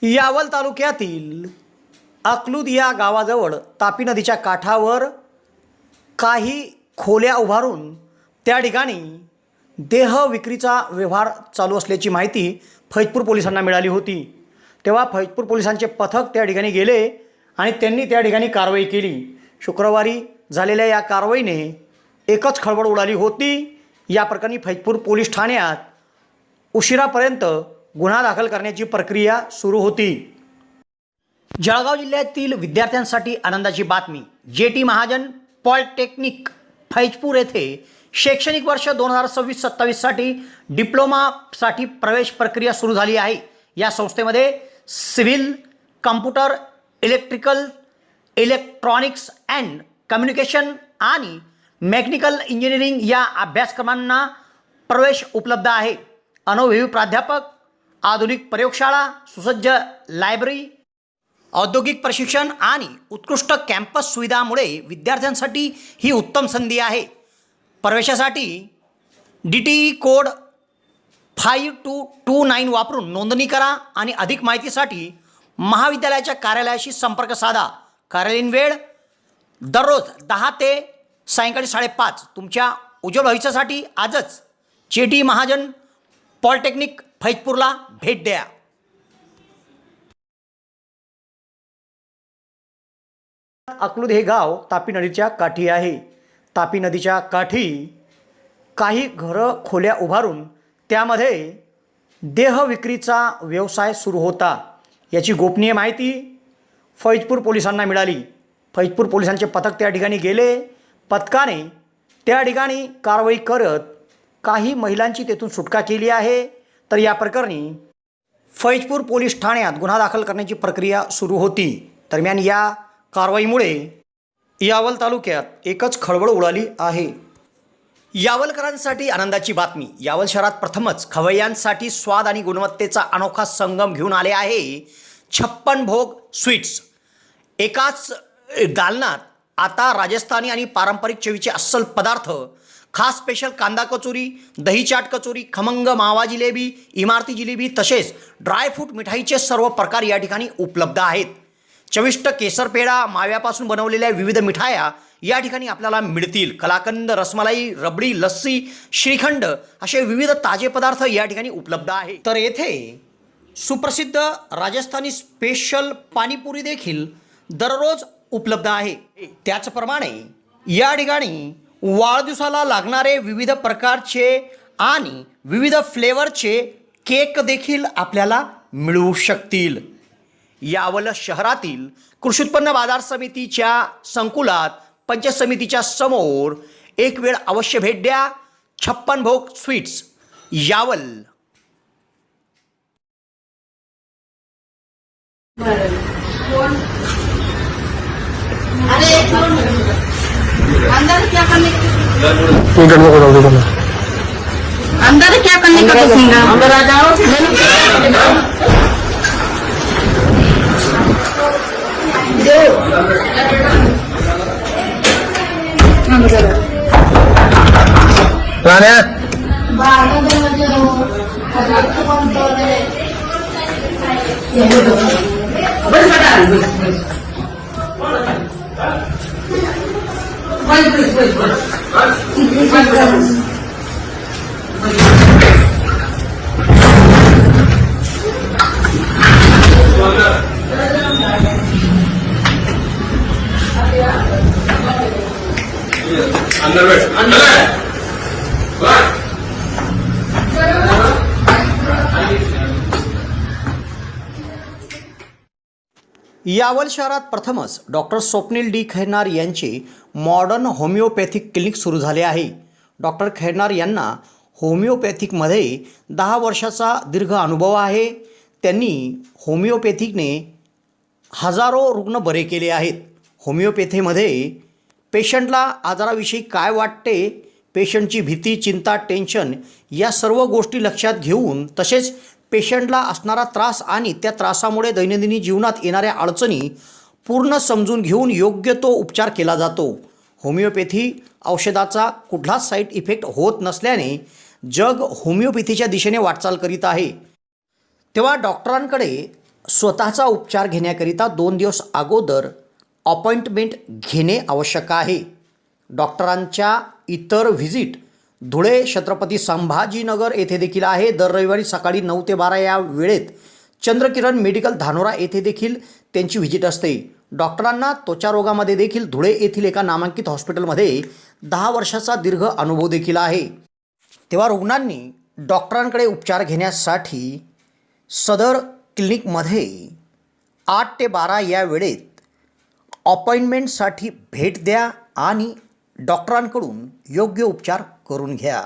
यावल तालुक्यातील अकलूद या गावाजवळ तापी नदीच्या काठावर काही खोल्या उभारून त्या ठिकाणी देह विक्रीचा व्यवहार चालू असल्याची माहिती फैजपूर पोलिसांना मिळाली होती। तेव्हा फैजपूर पोलिसांचे पथक त्या ठिकाणी गेले आणि त्यांनी त्या ठिकाणी कारवाई केली। शुक्रवारी झालेल्या या कारवाईने एकच खळबळ उडाली होती। या प्रकरणी फैजपूर पोलीस ठाण्यात उशिरापर्यंत गुन्हा दाखल करण्याची प्रक्रिया सुरू होती। जळगाव जिल्ह्यातील विद्यार्थ्यांसाठी आनंदाची बातमी। जेटी महाजन पॉलिटेक्निक फैजपूर येथे शैक्षणिक वर्ष 2026-27 साठी डिप्लोमासाठी प्रवेश प्रक्रिया सुरू झाली आहे। या संस्थेमध्ये civil, computer, electrical, electronics and communication आणि मेकॅनिकल इंजिनिअरिंग या अभ्यासक्रमांना प्रवेश उपलब्ध आहे। अनुभवी प्राध्यापक, आधुनिक प्रयोगशाळा, सुसज्ज लायब्ररी, औद्योगिक प्रशिक्षण आणि उत्कृष्ट कॅम्पस सुविधांमुळे विद्यार्थ्यांसाठी ही उत्तम संधी आहे। प्रवेशासाठी DTE कोड 5229 वापरून नोंदणी करा आणि अधिक माहितीसाठी महाविद्यालयाच्या कार्यालयाशी संपर्क साधा। कार्यालयीन वेळ दररोज 10 ते सायंकाळी 5:30। तुमच्या उज्ज्वल भविष्यासाठी आजच जेटी महाजन पॉलिटेक्निक फैजपूरला भेट द्या। अकलूद हे गाव तापी नदीच्या काठी आहे। तापी नदीच्या काठी काही घरं खोल्या उभारून त्यामध्ये देह विक्रीचा व्यवसाय सुरू होता। याची गोपनीय माहिती फैजपूर पोलिसांना मिळाली। फैजपूर पोलिसांचे पथक त्या ठिकाणी गेले। पथकाने त्या ठिकाणी कारवाई करत काही महिलांची तेथून सुटका केली आहे। तर या प्रकरणी फैजपूर पोलीस ठाण्यात गुन्हा दाखल करण्याची प्रक्रिया सुरू होती। दरम्यान या कारवाईमुळे यावल तालुक्यात एकच खळबळ उडाली आहे। यावलकरांसाठी आनंदाची बातमी। यावल शहरात प्रथमच खवय्यांसाठी स्वाद आणि गुणवत्तेचा अनोखा संगम घेऊन आले आहे 56 भोग स्वीट्स। एकाच दालनात आता राजस्थानी आणि पारंपरिक चवीचे अस्सल पदार्थ, खास स्पेशल कांदा कचोरी, दही चाट कचोरी, खमंग मावा जिलेबी, इमारती जिलेबी तसेच ड्रायफ्रूट मिठाईचे सर्व प्रकार या ठिकाणी उपलब्ध आहेत। चविष्ट केसर पेढा, माव्यापासून बनवलेल्या विविध मिठाया या ठिकाणी आपल्याला मिळतील। कलाकंद, रसमलाई, रबडी, लस्सी, श्रीखंड असे विविध ताजे पदार्थ या ठिकाणी उपलब्ध आहेत। तर येथे सुप्रसिद्ध राजस्थानी स्पेशल पाणीपुरी देखील दररोज उपलब्ध आहे। त्याचप्रमाणे या ठिकाणी वाढदिवसाला लागणारे विविध प्रकारचे आणि विविध फ्लेवरचे केक देखील आपल्याला मिळू शकतील। यावल शहरातील कृषी उत्पन्न बाजार समितीच्या संकुलात पंचायत समितीच्या समोर एक वेळ अवश्य भेट द्या। 56 भोग स्वीट्स, यावल। अंदर क्या करने अंदर क्या करने का पूछूंगा। अंदर आ जाओ। यावल शहरात प्रथमच डॉक्टर स्वप्नील डी खैरनार यांचे मॉडर्न होमिओपॅथिक क्लिनिक सुरू झाले आहे। डॉक्टर खैरनार यांना होमिओपॅथिकमध्ये 10 वर्षाचा दीर्घ अनुभव आहे। त्यांनी होमिओपॅथिकने हजारो रुग्ण बरे केले आहेत। होमिओपॅथीमध्ये पेशंटला आजाराविषयी काय वाटते, पेशंटची भीती, चिंता, टेन्शन या सर्व गोष्टी लक्षात घेऊन तसेच पेशंटला असणारा त्रास आणि त्या त्रासामुळे दैनंदिन जीवनात येणाऱ्या अडचणी पूर्ण समजून घेऊन योग्य तो उपचार केला जातो। होमिओपॅथी औषधाचा कुठलाच साईड इफेक्ट होत नसल्याने जग होमिओपॅथीच्या दिशेने वाटचाल करीत आहे। तेव्हा डॉक्टरांकडे स्वतःचा उपचार घेण्याकरिता 2 दिवस अगोदर अपॉइंटमेंट घेणे आवश्यक आहे. डॉक्टरांच्या इतर व्हिजिट धुळे, छत्रपती संभाजीनगर येथे देखील आहे. दर रविवारी सकाळी 9 ते 12 या वेळेत चंद्रकिरण मेडिकल धानोरा येथे देखील त्यांची व्हिजिट असते. डॉक्टरांना त्वचा रोगामध्ये देखील धुळे येथील एका नामांकित हॉस्पिटलमध्ये 10 वर्षाचा दीर्घ अनुभव देखील आहे. तेव्हा रुग्णांनी डॉक्टरांकडे उपचार घेण्यासाठी सदर क्लिनिकमध्ये 8 ते 12 या वेळेत अपॉइंटमेंटसाठी भेट द्या आणि डॉक्टरांकडून योग्य उपचार करून घ्या.